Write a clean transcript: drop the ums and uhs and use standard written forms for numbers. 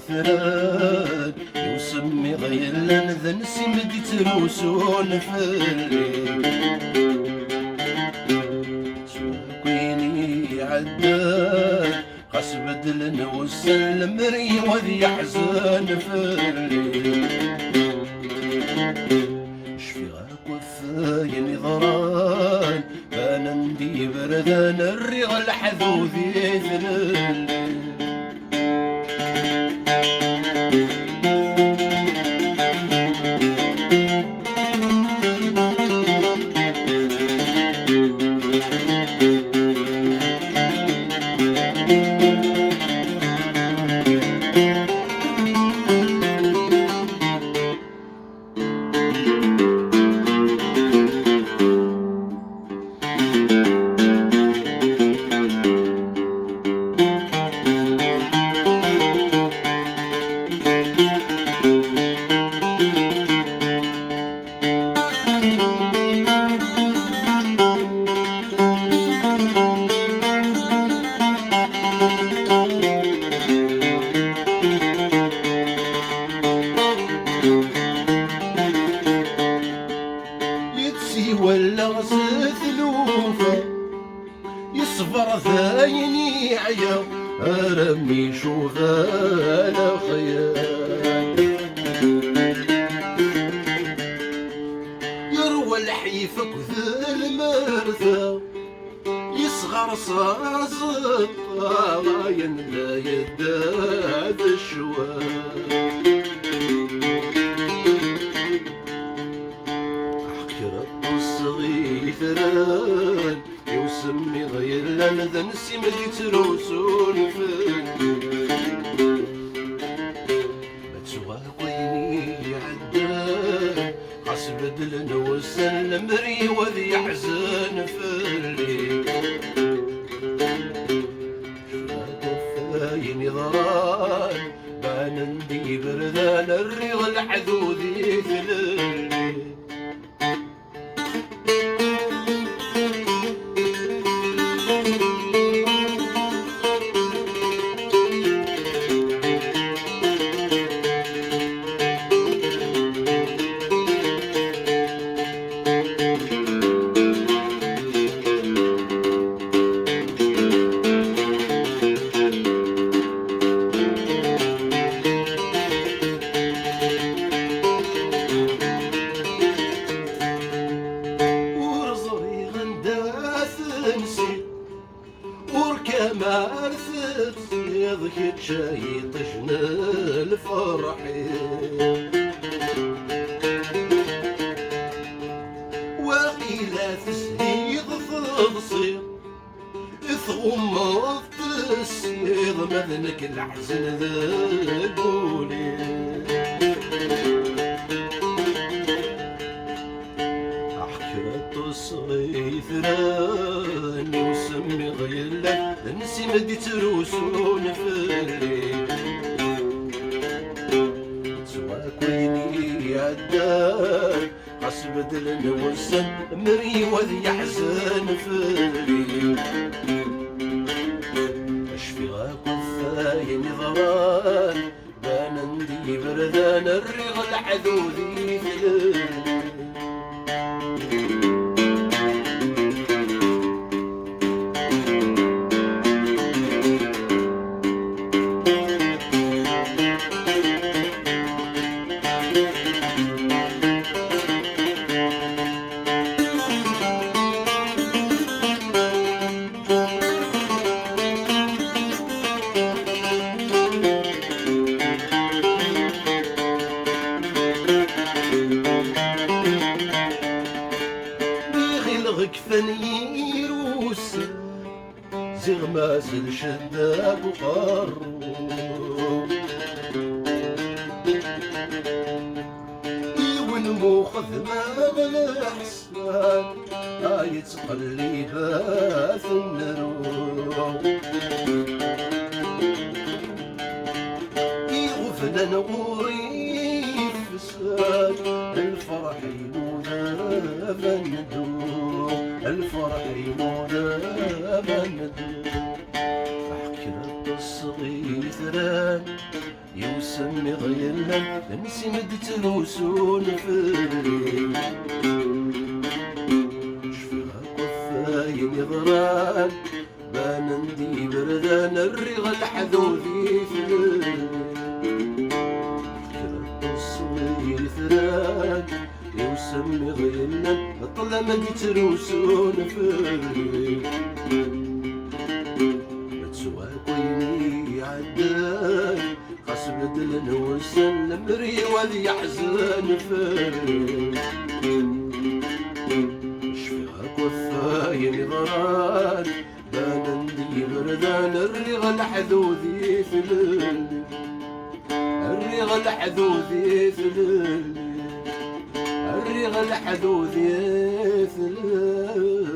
ثران يوسمي غيلان ذا نسي مدي تروسون في الليل شوكيني عداد قاس بدل نوسن المري وذي يحزن في الليل شفي غاك وفاين ضران كان ندي بردان الريغ الحذوذي ذلل ولا ثلوفة يصبر ثايني عيا رمي شوفها على خيال يروى الحيفك ذا المرثى يصغر صاص الطاين لا يداد الشوال ثران يوسمي غيلان ذا نسي مدي تروسون في متسوى كويني عدان قاس بدل نوسن المري وذي يحزن في الليل شفاك وفاين ضران بان ندي بردان الريغ الحذوذي ثلل وركما رثت يضحك شاي طشن الفرحي وقيلة تسهيض فضصي ثغمض تسيض مذنك الحزن ذا قولي تصغي ثراني وسمي غيلان نسي مدي تروسون في الليل سوا كويني عدان قاس بدل نوسن مري وذي يحزن في الليل اشفي غاك وفاين ضران بان ندي بردان الريغ الحذوذي في الليل كفاني يروس زيغ مازال شداد وقرو ونموخذ ما بلا حسان يتقلبات النرو يغفل نغوري فساد الفرح ينودا بندو الفرح ينودا بندو حكرة الصغير ثران يوسمي غيلنا نمسي مدت الوسون في الليل شفيها كفاين يضران بان ندي بردان الرغى الحذوذي في الليل حكرة الصغير ثران يوسمي غيلنا طلع مدت الوسون في الليل متسوى كويني عداي خاص بدل نوسن المري وذي يحزن فين شفيها كفاين ضران بان ندي بردان الرغى الحذوذي في الليل الرغى الحذوذي في الليل الرغى الحذوذي في الليل